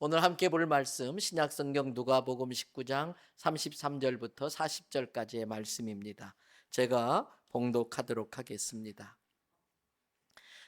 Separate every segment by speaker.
Speaker 1: 오늘 함께 볼 말씀 신약성경 누가복음 19장 33절부터 40절까지의 말씀입니다. 제가 봉독하도록 하겠습니다.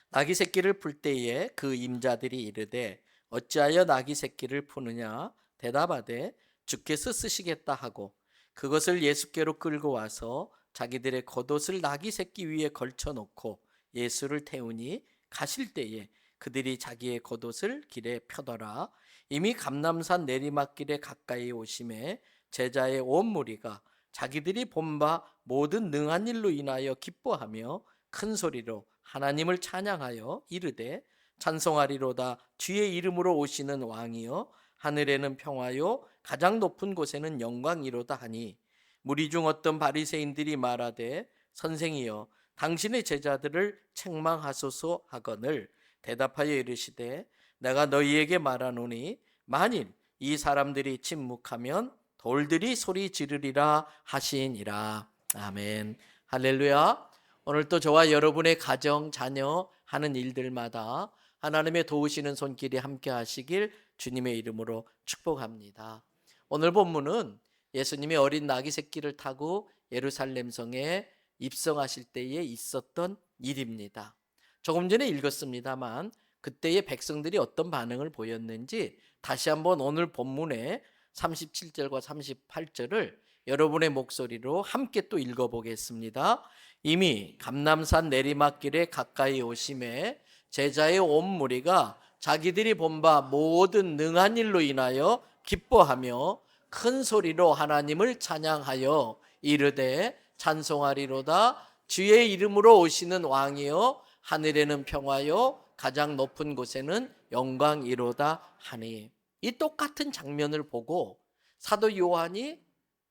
Speaker 1: 나귀 새끼를 풀 때에 그 임자들이 이르되 어찌하여 나귀 새끼를 푸느냐 대답하되 주께서 쓰시겠다 하고 그것을 예수께로 끌고 와서 자기들의 겉옷을 나귀 새끼 위에 걸쳐 놓고 예수를 태우니 가실 때에 그들이 자기의 겉옷을 길에 펴더라. 이미 감람산 내리막길에 가까이 오심에 제자의 온 무리가 자기들이 본 바 모든 능한 일로 인하여 기뻐하며 큰 소리로 하나님을 찬양하여 이르되 찬송하리로다 주의 이름으로 오시는 왕이여 하늘에는 평화요 가장 높은 곳에는 영광이로다 하니 무리 중 어떤 바리새인들이 말하되 선생이여 당신의 제자들을 책망하소서 하거늘 대답하여 이르시되 내가 너희에게 말하노니 만일 이 사람들이 침묵하면 돌들이 소리 지르리라 하시니라. 아멘. 할렐루야. 오늘도 저와 여러분의 가정, 자녀 하는 일들마다 하나님의 도우시는 손길이 함께 하시길 주님의 이름으로 축복합니다. 오늘 본문은 예수님이 어린 나귀 새끼를 타고 예루살렘 성에 입성하실 때에 있었던 일입니다. 조금 전에 읽었습니다만 그때의 백성들이 어떤 반응을 보였는지 다시 한번 오늘 본문의 37절과 38절을 여러분의 목소리로 함께 또 읽어보겠습니다. 이미 감람산 내리막길에 가까이 오심에 제자의 온 무리가 자기들이 본 바 모든 능한 일로 인하여 기뻐하며 큰 소리로 하나님을 찬양하여 이르되 찬송하리로다 주의 이름으로 오시는 왕이여 하늘에는 평화요 가장 높은 곳에는 영광이로다 하니. 이 똑같은 장면을 보고 사도 요한이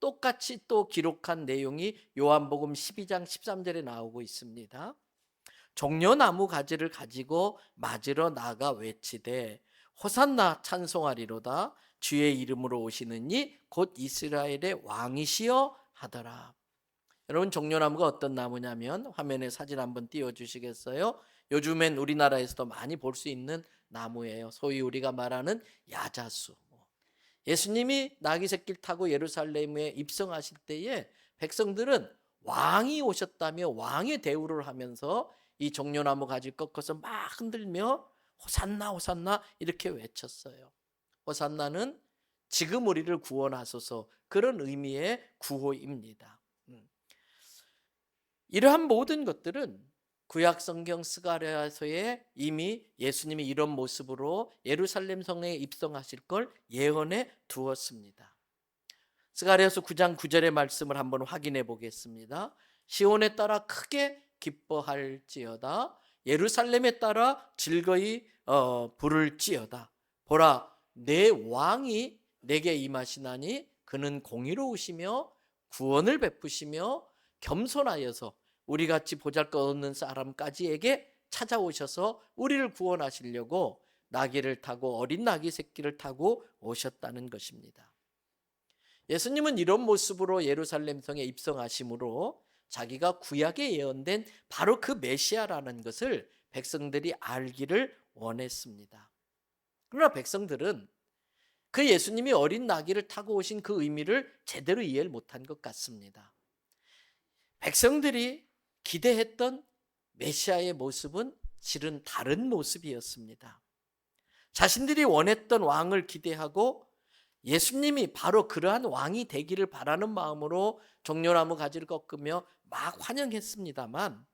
Speaker 1: 똑같이 또 기록한 내용이 요한복음 12장 13절에 나오고 있습니다. 종려나무 가지를 가지고 맞으러 나가 외치되 호산나 찬송하리로다 주의 이름으로 오시는 이 곧 이스라엘의 왕이시여 하더라. 여러분 종려나무가 어떤 나무냐면 화면에 사진 한번 띄워주시겠어요? 요즘엔 우리나라에서도 많이 볼 수 있는 나무예요. 소위 우리가 말하는 야자수. 예수님이 나귀 새끼를 타고 예루살렘에 입성하실 때에 백성들은 왕이 오셨다며 왕의 대우를 하면서 이 종려나무 가지를 꺾어서 막 흔들며 호산나 호산나 이렇게 외쳤어요. 호산나는 지금 우리를 구원하소서 그런 의미의 구호입니다. 이러한 모든 것들은 구약 성경 스가랴서에 이미 예수님이 이런 모습으로 예루살렘 성에 입성하실 걸 예언해 두었습니다. 스가랴서 9장 9절의 말씀을 한번 확인해 보겠습니다. 시온에 따라 크게 기뻐할지어다 예루살렘에 따라 즐거이 부를지어다 보라 내 왕이 내게 임하시나니 그는 공의로우시며 구원을 베푸시며 겸손하여서 우리같이 보잘것없는 사람까지에게 찾아오셔서 우리를 구원하시려고 나귀를 타고 어린 나귀 새끼를 타고 오셨다는 것입니다. 예수님은 이런 모습으로 예루살렘 성에 입성하심으로 자기가 구약에 예언된 바로 그 메시아라는 것을 백성들이 알기를 원했습니다. 그러나 백성들은 그 예수님이 어린 나귀를 타고 오신 그 의미를 제대로 이해를 못한 것 같습니다. 백성들이 기대했던 메시아의 모습은 실은 다른 모습이었습니다. 자신들이 원했던 왕을 기대하고 예수님이 바로 그러한 왕이 되기를 바라는 마음으로 종려나무 가지를 꺾으며 막 환영했습니다만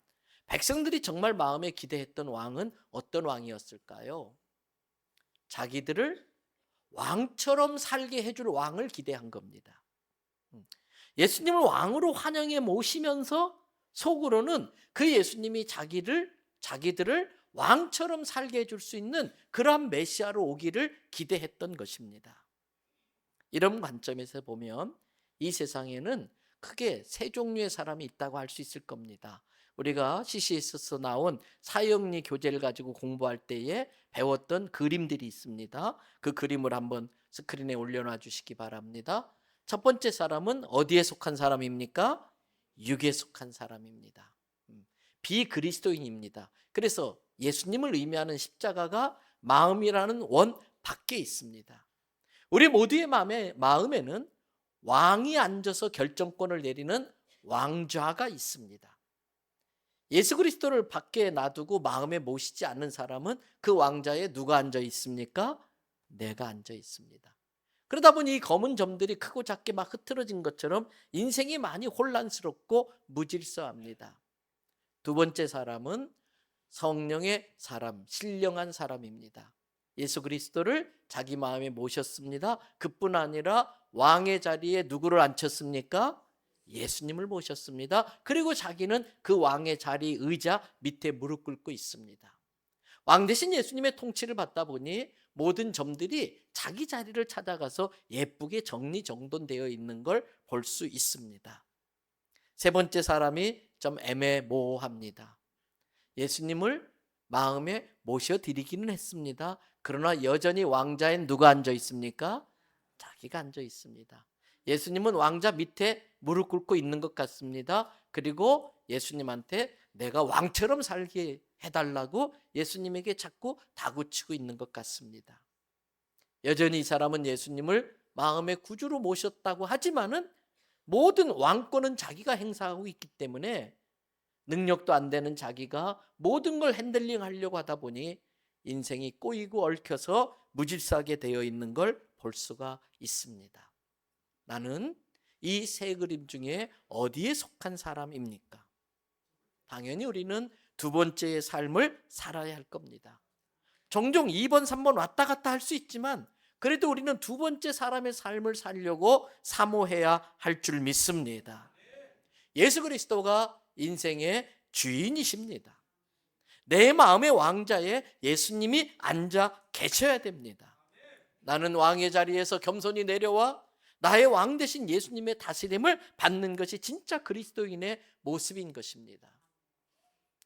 Speaker 1: 백성들이 정말 마음에 기대했던 왕은 어떤 왕이었을까요? 자기들을 왕처럼 살게 해줄 왕을 기대한 겁니다. 예수님을 왕으로 환영해 모시면서 속으로는 그 예수님이 자기들을 왕처럼 살게 해줄 수 있는 그러한 메시아로 오기를 기대했던 것입니다. 이런 관점에서 보면 이 세상에는 크게 세 종류의 사람이 있다고 할 수 있을 겁니다. 우리가 CCS에서 나온 사형리 교재를 가지고 공부할 때에 배웠던 그림들이 있습니다. 그 그림을 한번 스크린에 올려놔 주시기 바랍니다. 첫 번째 사람은 어디에 속한 사람입니까? 육에 속한 사람입니다. 비그리스도인입니다. 그래서 예수님을 의미하는 십자가가 마음이라는 원 밖에 있습니다. 우리 모두의 마음에는 왕이 앉아서 결정권을 내리는 왕좌가 있습니다. 예수 그리스도를 밖에 놔두고 마음에 모시지 않는 사람은 그 왕좌에 누가 앉아 있습니까? 내가 앉아 있습니다. 그러다 보니 이 검은 점들이 크고 작게 막 흐트러진 것처럼 인생이 많이 혼란스럽고 무질서합니다. 두 번째 사람은 성령의 사람, 신령한 사람입니다. 예수 그리스도를 자기 마음에 모셨습니다. 그뿐 아니라 왕의 자리에 누구를 앉혔습니까? 예수님을 모셨습니다. 그리고 자기는 그 왕의 자리 의자 밑에 무릎 꿇고 있습니다. 왕 대신 예수님의 통치를 받다 보니 모든 점들이 자기 자리를 찾아가서 예쁘게 정리정돈되어 있는 걸 볼 수 있습니다. 세 번째 사람이 좀 애매모호합니다. 예수님을 마음에 모셔드리기는 했습니다. 그러나 여전히 왕좌엔 누가 앉아 있습니까? 자기가 앉아 있습니다. 예수님은 왕좌 밑에 무릎 꿇고 있는 것 같습니다. 그리고 예수님한테 내가 왕처럼 살게 해달라고 예수님에게 자꾸 다구치고 있는 것 같습니다. 여전히 이 사람은 예수님을 마음의 구주로 모셨다고 하지만은 모든 왕권은 자기가 행사하고 있기 때문에 능력도 안 되는 자기가 모든 걸 핸들링 하려고 하다 보니 인생이 꼬이고 얽혀서 무질서하게 되어 있는 걸 볼 수가 있습니다. 나는 이 세 그림 중에 어디에 속한 사람입니까? 당연히 우리는 두 번째의 삶을 살아야 할 겁니다. 종종 2번, 3번 왔다 갔다 할 수 있지만 그래도 우리는 두 번째 사람의 삶을 살려고 사모해야 할 줄 믿습니다. 예수 그리스도가 인생의 주인이십니다. 내 마음의 왕좌에 예수님이 앉아 계셔야 됩니다. 나는 왕의 자리에서 겸손히 내려와 나의 왕 대신 예수님의 다스림을 받는 것이 진짜 그리스도인의 모습인 것입니다.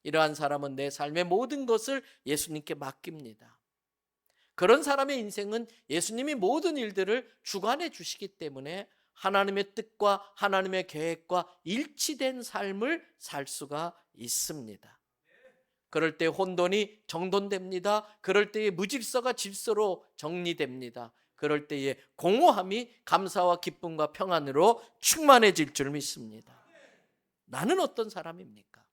Speaker 1: 이러한 사람은 내 삶의 모든 것을 예수님께 맡깁니다. 그런 사람의 인생은 예수님이 모든 일들을 주관해 주시기 때문에 하나님의 뜻과 하나님의 계획과 일치된 삶을 살 수가 있습니다. 그럴 때 혼돈이 정돈됩니다. 그럴 때에 무질서가 질서로 정리됩니다. 그럴 때에 공허함이 감사와 기쁨과 평안으로 충만해질 줄 믿습니다. 나는 어떤 사람입니까?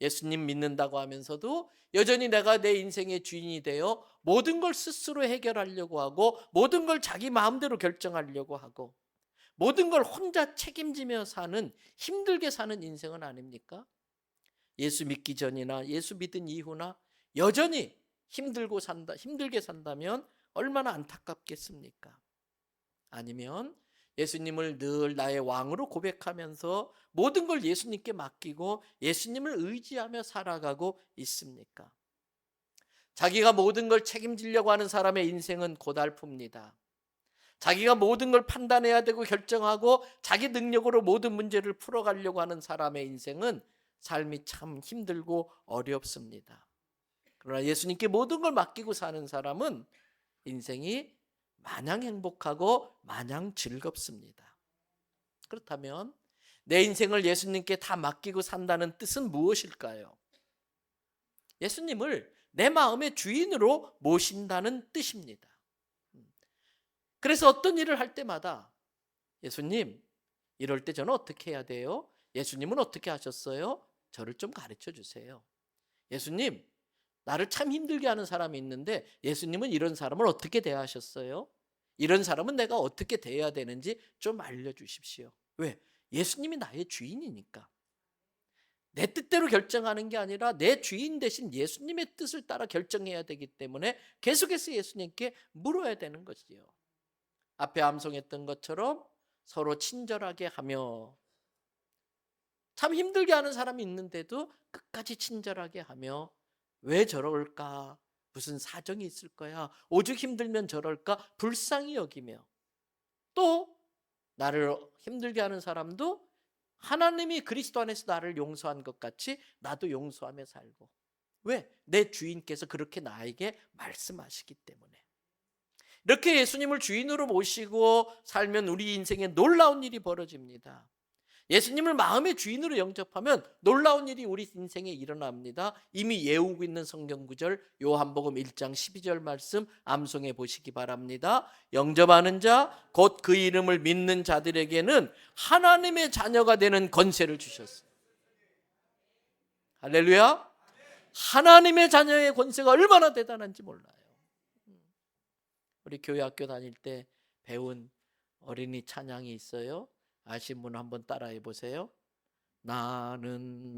Speaker 1: 예수님 믿는다고 하면서도 여전히 내가 내 인생의 주인이 되어 모든 걸 스스로 해결하려고 하고 모든 걸 자기 마음대로 결정하려고 하고 모든 걸 혼자 책임지며 사는 힘들게 사는 인생은 아닙니까? 예수 믿기 전이나 예수 믿은 이후나 여전히 힘들게 산다면 얼마나 안타깝겠습니까? 아니면 예수님을 늘 나의 왕으로 고백하면서 모든 걸 예수님께 맡기고 예수님을 의지하며 살아가고 있습니까? 자기가 모든 걸 책임지려고 하는 사람의 인생은 고달픕니다. 자기가 모든 걸 판단해야 되고 결정하고 자기 능력으로 모든 문제를 풀어가려고 하는 사람의 인생은 삶이 참 힘들고 어렵습니다. 그러나 예수님께 모든 걸 맡기고 사는 사람은 인생이 마냥 행복하고 마냥 즐겁습니다. 그렇다면 내 인생을 예수님께 다 맡기고 산다는 뜻은 무엇일까요? 예수님을 내 마음의 주인으로 모신다는 뜻입니다. 그래서 어떤 일을 할 때마다 예수님, 이럴 때 저는 어떻게 해야 돼요? 예수님은 어떻게 하셨어요? 저를 좀 가르쳐 주세요. 예수님, 나를 참 힘들게 하는 사람이 있는데 예수님은 이런 사람을 어떻게 대하셨어요? 이런 사람은 내가 어떻게 대해야 되는지 좀 알려주십시오. 왜? 예수님이 나의 주인이니까. 내 뜻대로 결정하는 게 아니라 내 주인 대신 예수님의 뜻을 따라 결정해야 되기 때문에 계속해서 예수님께 물어야 되는 것이요. 앞에 암송했던 것처럼 서로 친절하게 하며, 참 힘들게 하는 사람이 있는데도 끝까지 친절하게 하며, 왜 저럴까? 무슨 사정이 있을 거야. 오죽 힘들면 저럴까? 불쌍히 여기며, 또 나를 힘들게 하는 사람도 하나님이 그리스도 안에서 나를 용서한 것 같이 나도 용서하며 살고. 왜? 내 주인께서 그렇게 나에게 말씀하시기 때문에. 이렇게 예수님을 주인으로 모시고 살면 우리 인생에 놀라운 일이 벌어집니다. 예수님을 마음의 주인으로 영접하면 놀라운 일이 우리 인생에 일어납니다. 이미 외우고 있는 성경 구절 요한복음 1장 12절 말씀 암송해 보시기 바랍니다. 영접하는 자 곧 그 이름을 믿는 자들에게는 하나님의 자녀가 되는 권세를 주셨어요. 할렐루야. 하나님의 자녀의 권세가 얼마나 대단한지 몰라요. 우리 교회 학교 다닐 때 배운 어린이 찬양이 있어요. 아신 분 한번 따라해 보세요. 나는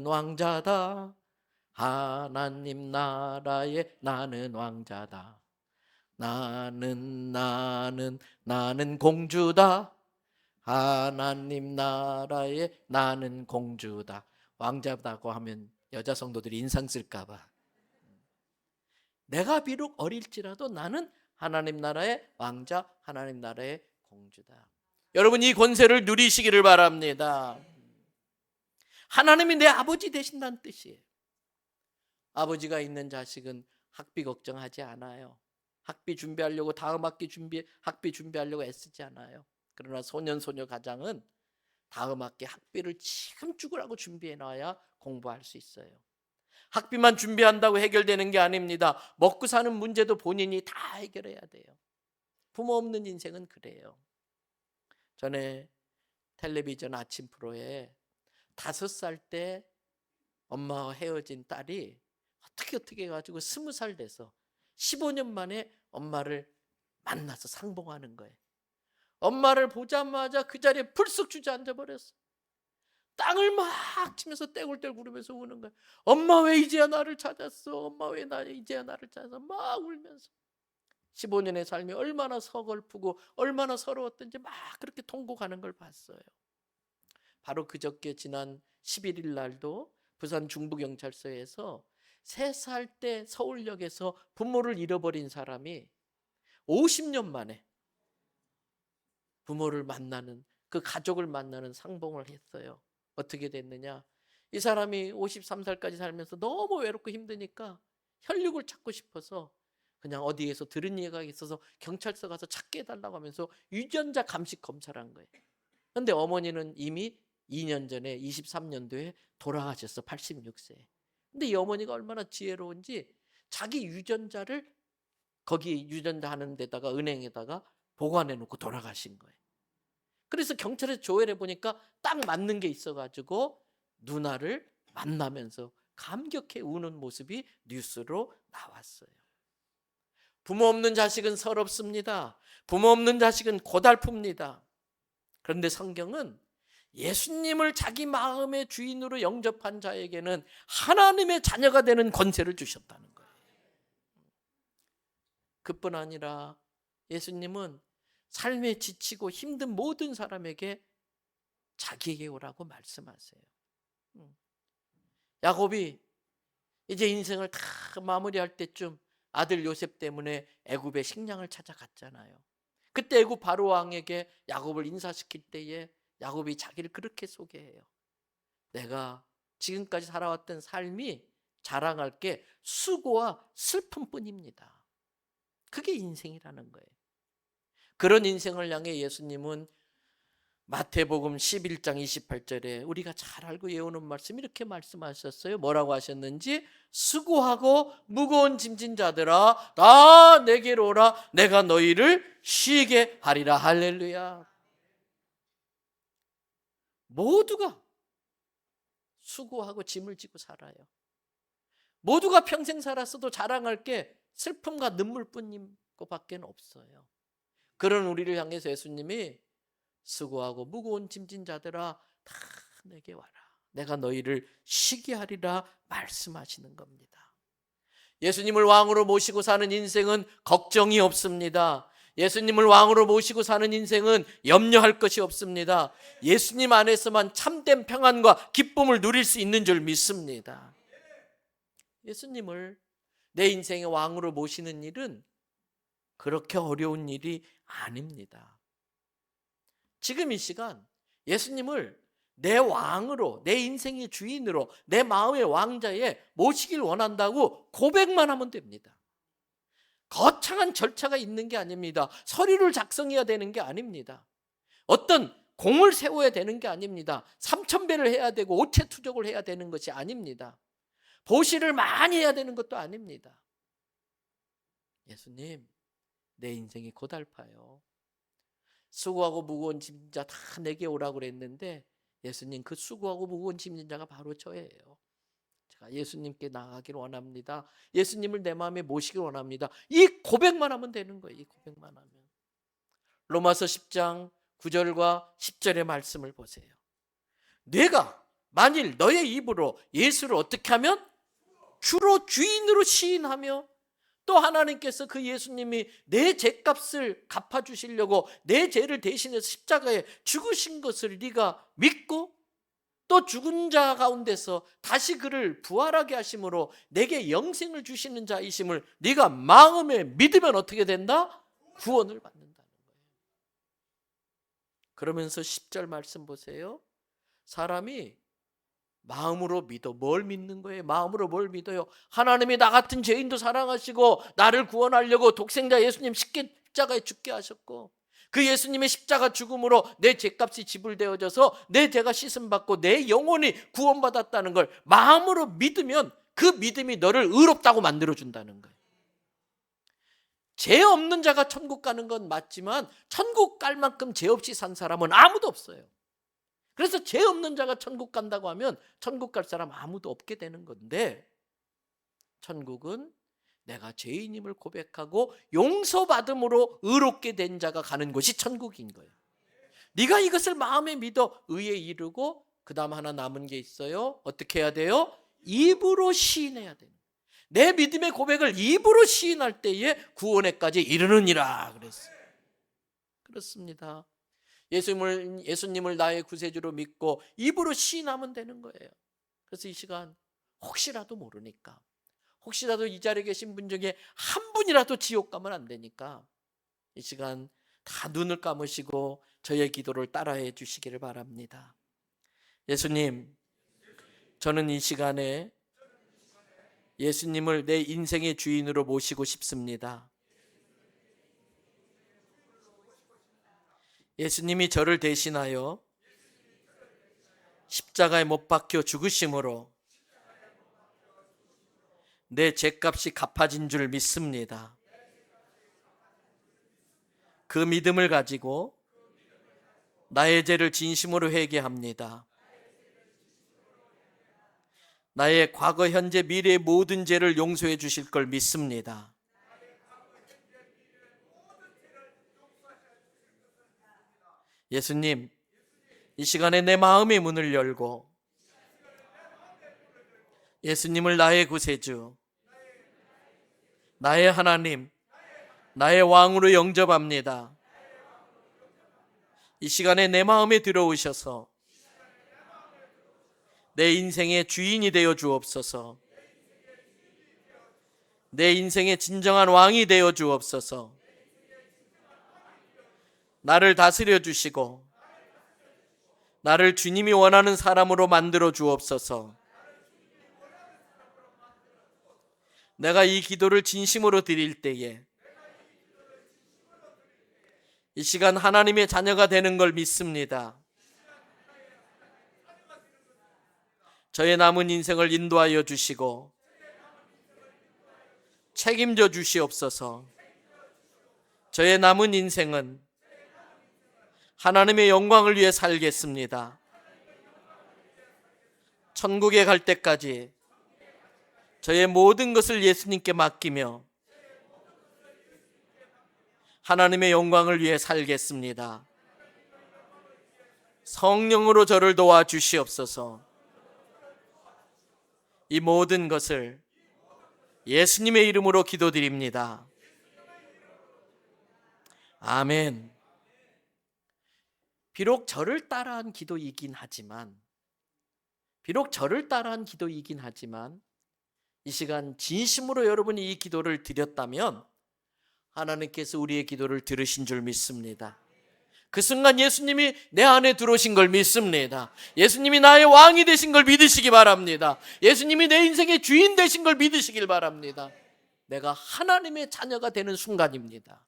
Speaker 1: 왕자다. 하나님 나라에 나는 왕자다. 나는 공주다. 하나님 나라에 나는 공주다. 왕자다고 하면 여자 성도들이 인상 쓸까 봐. 내가 비록 어릴지라도 나는 하나님 나라의 왕자, 하나님 나라의 공주다. 여러분, 이 권세를 누리시기를 바랍니다. 하나님이 내 아버지 되신다는 뜻이에요. 아버지가 있는 자식은 학비 걱정하지 않아요. 학비 준비하려고 다음 학기 학비 준비하려고 애쓰지 않아요. 그러나 소년 소녀 가장은 다음 학기 학비를 지금 죽으라고 준비해 놔야 공부할 수 있어요. 학비만 준비한다고 해결되는 게 아닙니다. 먹고 사는 문제도 본인이 다 해결해야 돼요. 부모 없는 인생은 그래요. 전에 텔레비전 아침 프로에 5살 때 엄마와 헤어진 딸이 어떻게 해가지고 20살 돼서 15년 만에 엄마를 만나서 상봉하는 거예요. 엄마를 보자마자 그 자리에 불쑥 주저앉아 버렸어. 땅을 막 치면서 떼굴떼굴 구르면서 우는 거예요. 엄마 왜 이제야 나를 찾았어? 엄마 왜 이제야 나를 찾아서 막 울면서 15년의 삶이 얼마나 서글프고 얼마나 서러웠던지 막 그렇게 통곡하는 걸 봤어요. 바로 그저께 지난 11일 날도 부산 중부경찰서에서 3살 때 서울역에서 부모를 잃어버린 사람이 50년 만에 부모를 만나는, 그 가족을 만나는 상봉을 했어요. 어떻게 됐느냐? 이 사람이 53살까지 살면서 너무 외롭고 힘드니까 혈육을 찾고 싶어서 그냥 어디에서 들은 얘기가 있어서 경찰서 가서 찾게 해달라고 하면서 유전자 감식 검사를 한 거예요. 그런데 어머니는 이미 2년 전에 23년도에 돌아가셨어. 86세. 근데 이 어머니가 얼마나 지혜로운지 자기 유전자를 거기 유전자 하는 데다가 은행에다가 보관해 놓고 돌아가신 거예요. 그래서 경찰에서 조회를 해보니까 딱 맞는 게 있어가지고 누나를 만나면서 감격해 우는 모습이 뉴스로 나왔어요. 부모 없는 자식은 서럽습니다. 부모 없는 자식은 고달픕니다. 그런데 성경은 예수님을 자기 마음의 주인으로 영접한 자에게는 하나님의 자녀가 되는 권세를 주셨다는 거예요. 그뿐 아니라 예수님은 삶에 지치고 힘든 모든 사람에게 자기에게 오라고 말씀하세요. 야곱이 이제 인생을 다 마무리할 때쯤 아들 요셉 때문에 애굽의 식량을 찾아갔잖아요. 그때 애굽 바로 왕에게 야곱을 인사시킬 때에 야곱이 자기를 그렇게 소개해요. 내가 지금까지 살아왔던 삶이 자랑할 게 수고와 슬픔뿐입니다. 그게 인생이라는 거예요. 그런 인생을 향해 예수님은 마태복음 11장 28절에 우리가 잘 알고 외우는 말씀 이렇게 말씀하셨어요. 뭐라고 하셨는지? 수고하고 무거운 짐진 자들아 다 내게로 오라. 내가 너희를 쉬게 하리라. 할렐루야. 모두가 수고하고 짐을 지고 살아요. 모두가 평생 살았어도 자랑할 게 슬픔과 눈물뿐인 것밖에 없어요. 그런 우리를 향해서 예수님이 수고하고 무거운 짐진 자들아 다 내게 와라. 내가 너희를 쉬게 하리라 말씀하시는 겁니다. 예수님을 왕으로 모시고 사는 인생은 걱정이 없습니다. 예수님을 왕으로 모시고 사는 인생은 염려할 것이 없습니다. 예수님 안에서만 참된 평안과 기쁨을 누릴 수 있는 줄 믿습니다. 예수님을 내 인생의 왕으로 모시는 일은 그렇게 어려운 일이 아닙니다. 지금 이 시간 예수님을 내 왕으로, 내 인생의 주인으로, 내 마음의 왕자에 모시길 원한다고 고백만 하면 됩니다. 거창한 절차가 있는 게 아닙니다. 서류를 작성해야 되는 게 아닙니다. 어떤 공을 세워야 되는 게 아닙니다. 3,000배를 해야 되고 오체투족을 해야 되는 것이 아닙니다. 보시를 많이 해야 되는 것도 아닙니다. 예수님, 내 인생이 고달파요. 수고하고 무거운 짐진 자 다 내게 오라고 그랬는데 예수님, 그 수고하고 무거운 짐진 자가 바로 저예요. 제가 예수님께 나아가기를 원합니다. 예수님을 내 마음에 모시기를 원합니다. 이 고백만 하면 되는 거예요. 이 고백만 하면. 로마서 10장 9절과 10절의 말씀을 보세요. 내가 만일 너의 입으로 예수를 어떻게 하면 주로 주인으로 시인하며 또 하나님께서 그 예수님이 내 죄값을 갚아주시려고 내 죄를 대신해서 십자가에 죽으신 것을 네가 믿고 또 죽은 자 가운데서 다시 그를 부활하게 하심으로 내게 영생을 주시는 자이심을 네가 마음에 믿으면 어떻게 된다? 구원을 받는다는 거예요. 그러면서 10절 말씀 보세요. 사람이 마음으로 믿어. 뭘 믿는 거예요? 마음으로 뭘 믿어요? 하나님이 나 같은 죄인도 사랑하시고 나를 구원하려고 독생자 예수님 십자가에 죽게 하셨고 그 예수님의 십자가 죽음으로 내 죄값이 지불되어져서 내 죄가 씻음받고 내 영혼이 구원받았다는 걸 마음으로 믿으면 그 믿음이 너를 의롭다고 만들어준다는 거예요. 죄 없는 자가 천국 가는 건 맞지만 천국 갈 만큼 죄 없이 산 사람은 아무도 없어요. 그래서 죄 없는 자가 천국 간다고 하면 천국 갈 사람 아무도 없게 되는 건데, 천국은 내가 죄인임을 고백하고 용서받음으로 의롭게 된 자가 가는 곳이 천국인 거예요. 네가 이것을 마음에 믿어 의에 이르고 그 다음 하나 남은 게 있어요. 어떻게 해야 돼요? 입으로 시인해야 돼요. 내 믿음의 고백을 입으로 시인할 때에 구원에까지 이르느니라 그랬어요. 그렇습니다. 예수님을 나의 구세주로 믿고 입으로 시인하면 되는 거예요. 그래서 이 시간 혹시라도 모르니까, 혹시라도 이 자리에 계신 분 중에 한 분이라도 지옥 가면 안 되니까 이 시간 다 눈을 감으시고 저의 기도를 따라해 주시기를 바랍니다. 예수님, 저는 이 시간에 예수님을 내 인생의 주인으로 모시고 싶습니다. 예수님이 저를 대신하여 십자가에 못 박혀 죽으심으로 내 죄값이 갚아진 줄 믿습니다. 그 믿음을 가지고 나의 죄를 진심으로 회개합니다. 나의 과거, 현재, 미래의 모든 죄를 용서해 주실 걸 믿습니다. 예수님, 이 시간에 내 마음의 문을 열고 예수님을 나의 구세주, 나의 하나님, 나의 왕으로 영접합니다. 이 시간에 내 마음에 들어오셔서 내 인생의 주인이 되어 주옵소서. 내 인생의 진정한 왕이 되어 주옵소서. 나를 다스려 주시고 나를 주님이 원하는 사람으로 만들어 주옵소서. 내가 이 기도를 진심으로 드릴 때에 이 시간 하나님의 자녀가 되는 걸 믿습니다. 저의 남은 인생을 인도하여 주시고 책임져 주시옵소서. 저의 남은 인생은 하나님의 영광을 위해 살겠습니다. 천국에 갈 때까지 저의 모든 것을 예수님께 맡기며 하나님의 영광을 위해 살겠습니다. 성령으로 저를 도와주시옵소서. 이 모든 것을 예수님의 이름으로 기도드립니다. 아멘. 비록 저를 따라한 기도이긴 하지만 이 시간 진심으로 여러분이 이 기도를 드렸다면 하나님께서 우리의 기도를 들으신 줄 믿습니다. 그 순간 예수님이 내 안에 들어오신 걸 믿습니다. 예수님이 나의 왕이 되신 걸 믿으시기 바랍니다. 예수님이 내 인생의 주인 되신 걸 믿으시길 바랍니다. 내가 하나님의 자녀가 되는 순간입니다.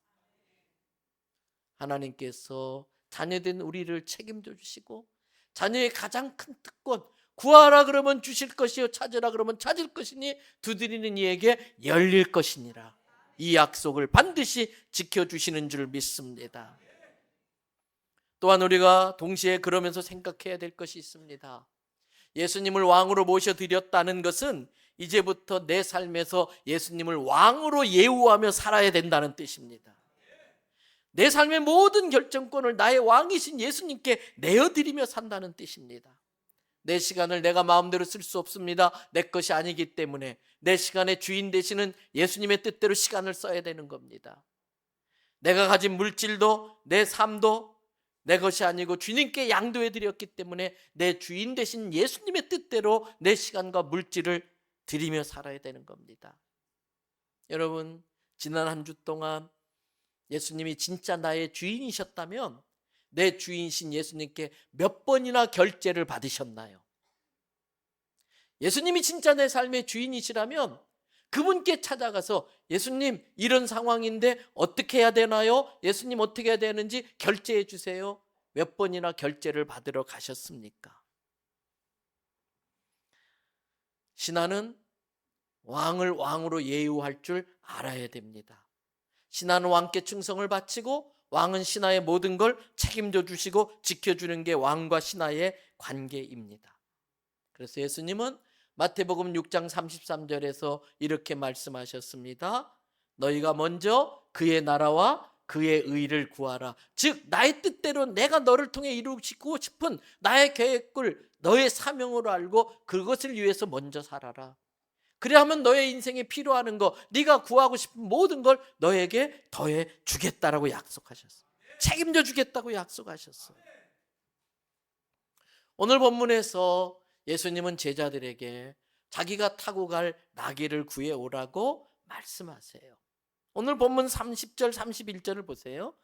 Speaker 1: 하나님께서 자녀된 우리를 책임져 주시고 자녀의 가장 큰 특권, 구하라 그러면 주실 것이요 찾으라 그러면 찾을 것이니 두드리는 이에게 열릴 것이니라. 이 약속을 반드시 지켜주시는 줄 믿습니다. 또한 우리가 동시에 그러면서 생각해야 될 것이 있습니다. 예수님을 왕으로 모셔드렸다는 것은 이제부터 내 삶에서 예수님을 왕으로 예우하며 살아야 된다는 뜻입니다. 내 삶의 모든 결정권을 나의 왕이신 예수님께 내어드리며 산다는 뜻입니다. 내 시간을 내가 마음대로 쓸 수 없습니다. 내 것이 아니기 때문에 내 시간의 주인 되시는 예수님의 뜻대로 시간을 써야 되는 겁니다. 내가 가진 물질도 내 삶도 내 것이 아니고 주님께 양도해 드렸기 때문에 내 주인 되신 예수님의 뜻대로 내 시간과 물질을 드리며 살아야 되는 겁니다. 여러분, 지난 한 주 동안 예수님이 진짜 나의 주인이셨다면 내 주인이신 예수님께 몇 번이나 결제를 받으셨나요? 예수님이 진짜 내 삶의 주인이시라면 그분께 찾아가서 예수님 이런 상황인데 어떻게 해야 되나요? 예수님 어떻게 해야 되는지 결제해 주세요. 몇 번이나 결제를 받으러 가셨습니까? 신하는 왕을 왕으로 예우할 줄 알아야 됩니다. 신하는 왕께 충성을 바치고 왕은 신하의 모든 걸 책임져 주시고 지켜주는 게 왕과 신하의 관계입니다. 그래서 예수님은 마태복음 6장 33절에서 이렇게 말씀하셨습니다. 너희가 먼저 그의 나라와 그의 의를 구하라. 즉 나의 뜻대로 내가 너를 통해 이루고 싶은 나의 계획을 너의 사명으로 알고 그것을 위해서 먼저 살아라. 그래야만 너의 인생에 필요한 거, 네가 구하고 싶은 모든 걸 너에게 더해 주겠다라고 약속하셨어요. 책임져 주겠다고 약속하셨어요. 오늘 본문에서 예수님은 제자들에게 자기가 타고 갈 나귀를 구해 오라고 말씀하세요. 오늘 본문 30절 31절을 보세요.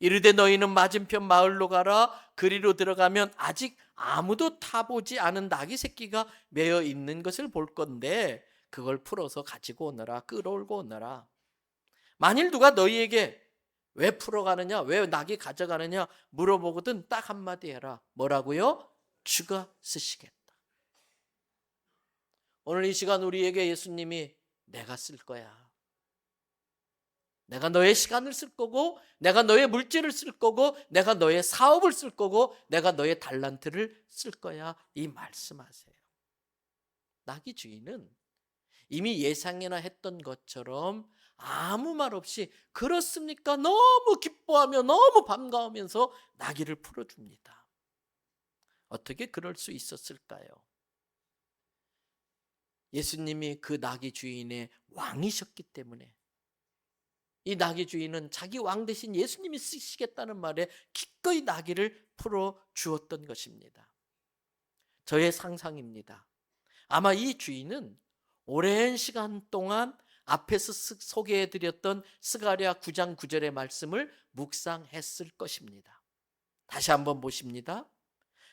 Speaker 1: 이르되 너희는 맞은편 마을로 가라. 그리로 들어가면 아직 아무도 타보지 않은 나귀 새끼가 매어 있는 것을 볼 건데 그걸 풀어서 가지고 오너라. 끌어올고 오너라. 만일 누가 너희에게 왜 풀어가느냐, 왜 나귀 가져가느냐 물어보거든 딱 한마디 해라. 뭐라고요? 주가 쓰시겠다. 오늘 이 시간 우리에게 예수님이 내가 쓸 거야. 내가 너의 시간을 쓸 거고 내가 너의 물질을 쓸 거고 내가 너의 사업을 쓸 거고 내가 너의 달란트를 쓸 거야. 이 말씀하세요. 나귀 주인은 이미 예상이나 했던 것처럼 아무 말 없이 그렇습니까? 너무 기뻐하며 너무 반가우면서 나귀를 풀어줍니다. 어떻게 그럴 수 있었을까요? 예수님이 그 나귀 주인의 왕이셨기 때문에 이 나귀 주인은 자기 왕 대신 예수님이 쓰시겠다는 말에 기꺼이 나귀를 풀어주었던 것입니다. 저의 상상입니다. 아마 이 주인은 오랜 시간 동안 앞에서 소개해드렸던 스가랴 9장 9절의 말씀을 묵상했을 것입니다. 다시 한번 보십니다.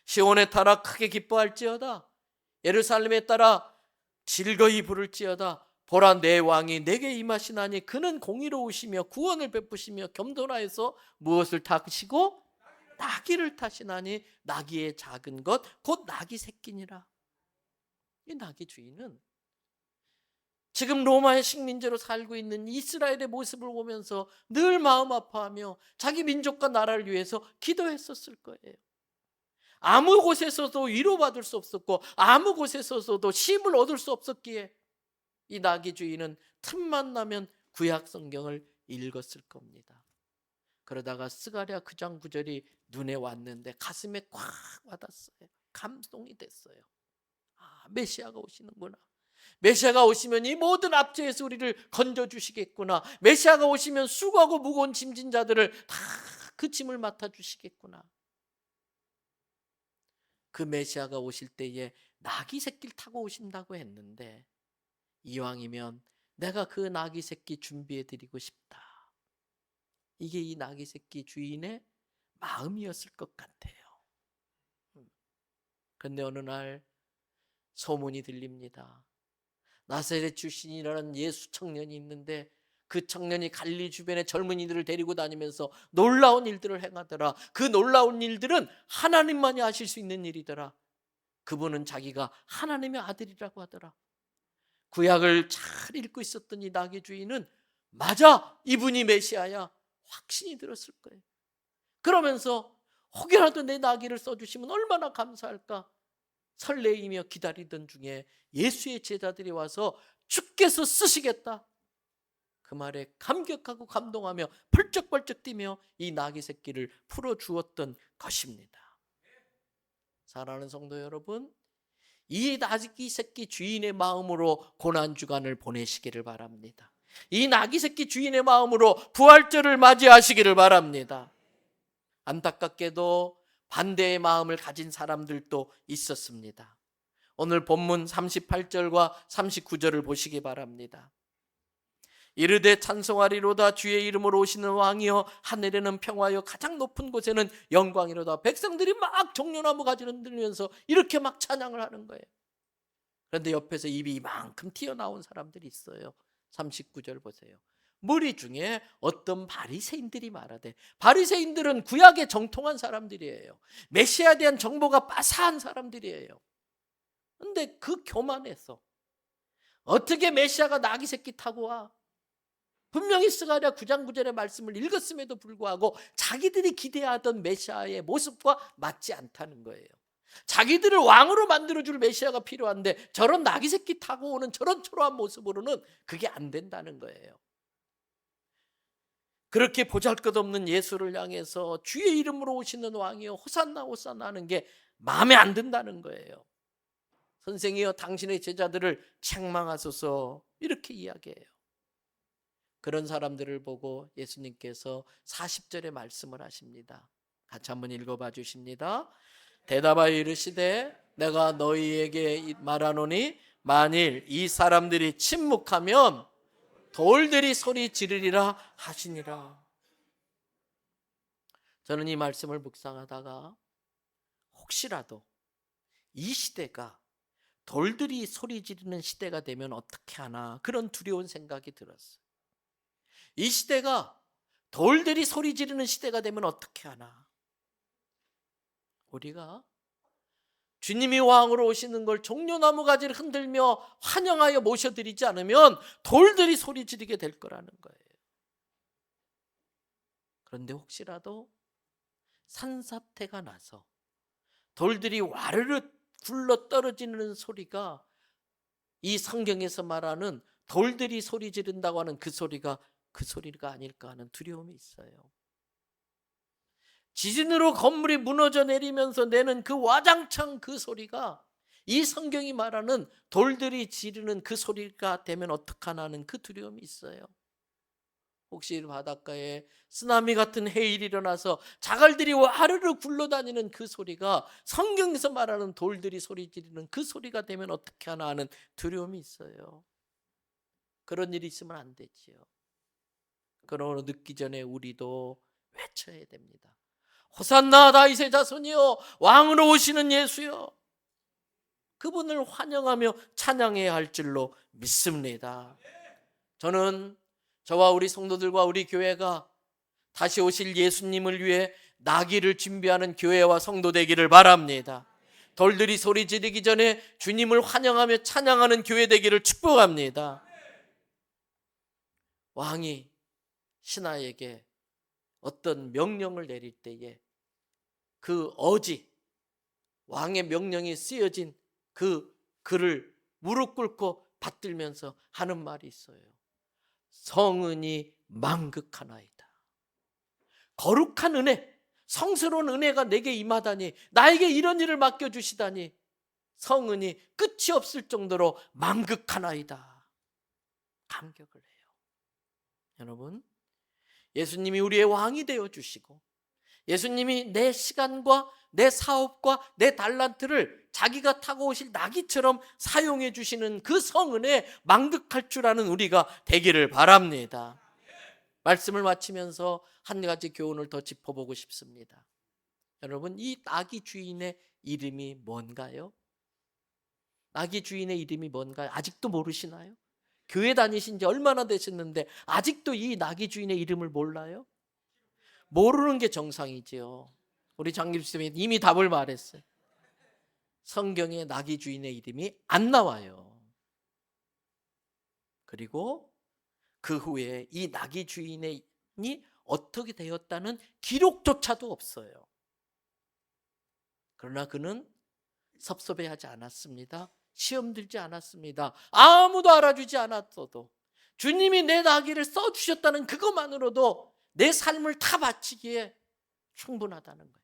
Speaker 1: 시온에 따라 크게 기뻐할지어다. 예루살렘에 따라 즐거이 부를지어다. 보라 내 왕이 내게 임하시나니 그는 공의로우시며 구원을 베푸시며 겸손하여서 무엇을 타시고 나귀를 타시나니 나귀의 작은 것 곧 나귀 새끼니라. 이 나귀 주인은 지금 로마의 식민지로 살고 있는 이스라엘의 모습을 보면서 늘 마음 아파하며 자기 민족과 나라를 위해서 기도했었을 거예요. 아무 곳에서도 위로받을 수 없었고 아무 곳에서도 쉼을 얻을 수 없었기에 이 나귀 주인은 틈만 나면 구약 성경을 읽었을 겁니다. 그러다가 스가랴 9장 9절이 눈에 왔는데 가슴에 꽉 와닿았어요. 감동이 됐어요. 아, 메시아가 오시는구나. 메시아가 오시면 이 모든 압제에서 우리를 건져주시겠구나. 메시아가 오시면 수고하고 무거운 짐진 자들을 다 그 짐을 맡아주시겠구나. 그 메시아가 오실 때에 나귀 새끼를 타고 오신다고 했는데 이왕이면 내가 그 나귀 새끼 준비해 드리고 싶다. 이게 이 나귀 새끼 주인의 마음이었을 것 같아요. 그런데 어느 날 소문이 들립니다. 나사렛 출신이라는 예수 청년이 있는데 그 청년이 갈릴리 주변의 젊은이들을 데리고 다니면서 놀라운 일들을 행하더라. 그 놀라운 일들은 하나님만이 하실 수 있는 일이더라. 그분은 자기가 하나님의 아들이라고 하더라. 구약을 잘 읽고 있었던 이 나귀 주인은 맞아, 이분이 메시아야 확신이 들었을 거예요. 그러면서 혹여라도 내 나귀를 써주시면 얼마나 감사할까 설레이며 기다리던 중에 예수의 제자들이 와서 주께서 쓰시겠다, 그 말에 감격하고 감동하며 펄쩍펄쩍 뛰며 이 나귀 새끼를 풀어주었던 것입니다. 사랑하는 성도 여러분, 이 나귀 새끼 주인의 마음으로 고난주간을 보내시기를 바랍니다. 이 나귀 새끼 주인의 마음으로 부활절을 맞이하시기를 바랍니다. 안타깝게도 반대의 마음을 가진 사람들도 있었습니다. 오늘 본문 38절과 39절을 보시기 바랍니다. 이르되 찬송하리로다 주의 이름으로 오시는 왕이여, 하늘에는 평화여, 가장 높은 곳에는 영광이로다. 백성들이 막 종려나무 가지를 흔들면서 이렇게 막 찬양을 하는 거예요. 그런데 옆에서 입이 이만큼 튀어나온 사람들이 있어요. 39절 보세요. 무리 중에 어떤 바리새인들이 말하되, 바리새인들은 구약에 정통한 사람들이에요. 메시아에 대한 정보가 빠사한 사람들이에요. 그런데 그 교만해서 어떻게 메시아가 나귀 새끼 타고 와? 분명히 스가랴 9장 9절의 말씀을 읽었음에도 불구하고 자기들이 기대하던 메시아의 모습과 맞지 않다는 거예요. 자기들을 왕으로 만들어줄 메시아가 필요한데 저런 나귀 새끼 타고 오는 저런 초라한 모습으로는 그게 안 된다는 거예요. 그렇게 보잘것없는 예수를 향해서 주의 이름으로 오시는 왕이여, 호산나 호산나 하는 게 마음에 안 든다는 거예요. 선생이여, 당신의 제자들을 책망하소서, 이렇게 이야기해요. 그런 사람들을 보고 예수님께서 40절의 말씀을 하십니다. 같이 한번 읽어봐 주십니다. 대답하여 이르시되 내가 너희에게 말하노니 만일 이 사람들이 침묵하면 돌들이 소리 지르리라 하시니라. 저는 이 말씀을 묵상하다가 혹시라도 이 시대가 돌들이 소리 지르는 시대가 되면 어떻게 하나, 그런 두려운 생각이 들었어요. 이 시대가 돌들이 소리 지르는 시대가 되면 어떻게 하나. 우리가 주님이 왕으로 오시는 걸 종려나무 가지를 흔들며 환영하여 모셔드리지 않으면 돌들이 소리 지르게 될 거라는 거예요. 그런데 혹시라도 산사태가 나서 돌들이 와르르 굴러 떨어지는 소리가 이 성경에서 말하는 돌들이 소리 지른다고 하는 그 소리가 아닐까 하는 두려움이 있어요. 지진으로 건물이 무너져 내리면서 내는 그 와장창 그 소리가 이 성경이 말하는 돌들이 지르는 그 소리가 되면 어떡하나 하는 그 두려움이 있어요. 혹시 바닷가에 쓰나미 같은 해일이 일어나서 자갈들이 와르르 굴러다니는 그 소리가 성경에서 말하는 돌들이 소리 지르는 그 소리가 되면 어떻게 하나 하는 두려움이 있어요. 그런 일이 있으면 안 되지요. 그러므로 늦기 전에 우리도 외쳐야 됩니다. 호산나 다윗의 자손이여, 왕으로 오시는 예수여. 그분을 환영하며 찬양해야 할 줄로 믿습니다. 저는 저와 우리 성도들과 우리 교회가 다시 오실 예수님을 위해 나귀를 준비하는 교회와 성도 되기를 바랍니다. 돌들이 소리 지르기 전에 주님을 환영하며 찬양하는 교회 되기를 축복합니다. 왕이 신하에게 어떤 명령을 내릴 때에 그 어지, 왕의 명령이 쓰여진 그 글을 무릎 꿇고 받들면서 하는 말이 있어요. 성은이 만극하나이다. 거룩한 은혜, 성스러운 은혜가 내게 임하다니, 나에게 이런 일을 맡겨주시다니 성은이 끝이 없을 정도로 만극하나이다. 감격을 해요. 여러분, 예수님이 우리의 왕이 되어주시고 예수님이 내 시간과 내 사업과 내 달란트를 자기가 타고 오실 나귀처럼 사용해 주시는 그 성은에 만극할 줄 아는 우리가 되기를 바랍니다. 말씀을 마치면서 한 가지 교훈을 더 짚어보고 싶습니다. 여러분, 이 나귀 주인의 이름이 뭔가요? 나귀 주인의 이름이 뭔가요? 아직도 모르시나요? 교회 다니신 지 얼마나 되셨는데 아직도 이 나귀 주인의 이름을 몰라요? 모르는 게 정상이지요. 우리 장길수님이 이미 답을 말했어요. 성경에 나귀 주인의 이름이 안 나와요. 그리고 그 후에 이 나귀 주인이 어떻게 되었다는 기록조차도 없어요. 그러나 그는 섭섭해하지 않았습니다. 시험 들지 않았습니다. 아무도 알아주지 않았어도 주님이 내 나귀를 써주셨다는 그것만으로도 내 삶을 다 바치기에 충분하다는 거예요.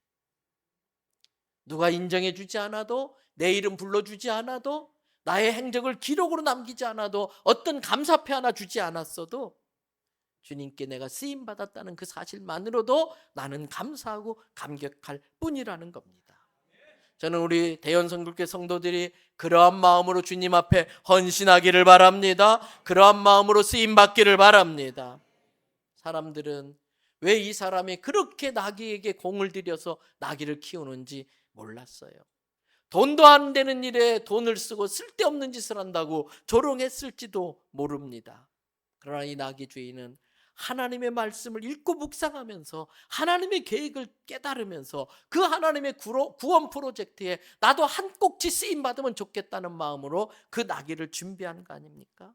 Speaker 1: 누가 인정해 주지 않아도, 내 이름 불러주지 않아도, 나의 행적을 기록으로 남기지 않아도, 어떤 감사패 하나 주지 않았어도 주님께 내가 쓰임받았다는 그 사실만으로도 나는 감사하고 감격할 뿐이라는 겁니다. 저는 우리 대연성교회 성도들이 그러한 마음으로 주님 앞에 헌신하기를 바랍니다. 그러한 마음으로 쓰임받기를 바랍니다. 사람들은 왜 이 사람이 그렇게 나귀에게 공을 들여서 나귀를 키우는지 몰랐어요. 돈도 안 되는 일에 돈을 쓰고 쓸데없는 짓을 한다고 조롱했을지도 모릅니다. 그러나 이 나귀 주인은 하나님의 말씀을 읽고 묵상하면서 하나님의 계획을 깨달으면서 그 하나님의 구원 프로젝트에 나도 한 꼭지 쓰임 받으면 좋겠다는 마음으로 그 나귀를 준비한 거 아닙니까?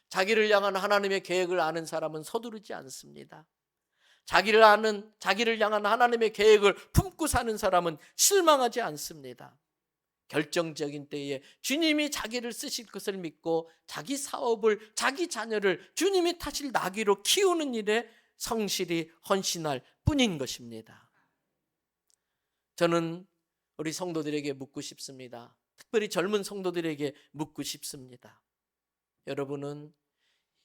Speaker 1: 자기를 향한 하나님의 계획을 아는 사람은 서두르지 않습니다. 자기를 향한 하나님의 계획을 품고 사는 사람은 실망하지 않습니다. 결정적인 때에 주님이 자기를 쓰실 것을 믿고 자기 사업을, 자기 자녀를 주님이 타실 나귀로 키우는 일에 성실히 헌신할 뿐인 것입니다. 저는 우리 성도들에게 묻고 싶습니다. 특별히 젊은 성도들에게 묻고 싶습니다. 여러분은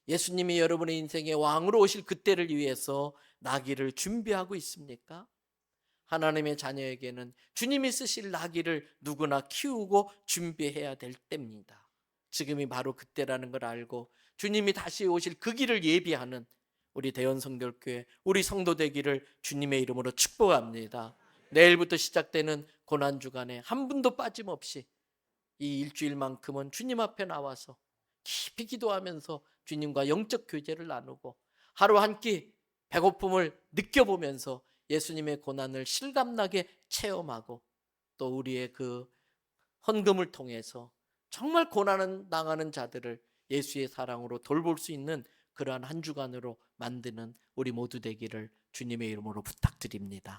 Speaker 1: 예수님이 여러분의 인생의 왕으로 오실 그때를 위해서 나귀를 준비하고 있습니까? 하나님의 자녀에게는 주님이 쓰실 나귀를 누구나 키우고 준비해야 될 때입니다. 지금이 바로 그때라는 걸 알고 주님이 다시 오실 그 길을 예비하는 우리 대연성결교회 우리 성도 되기를 주님의 이름으로 축복합니다. 내일부터 시작되는 고난주간에 한 분도 빠짐없이 이 일주일만큼은 주님 앞에 나와서 깊이 기도하면서 주님과 영적 교제를 나누고 하루 한 끼 배고픔을 느껴보면서 예수님의 고난을 실감나게 체험하고 또 우리의 그 헌금을 통해서 정말 고난을 당하는 자들을 예수의 사랑으로 돌볼 수 있는 그러한 한 주간으로 만드는 우리 모두 되기를 주님의 이름으로 부탁드립니다.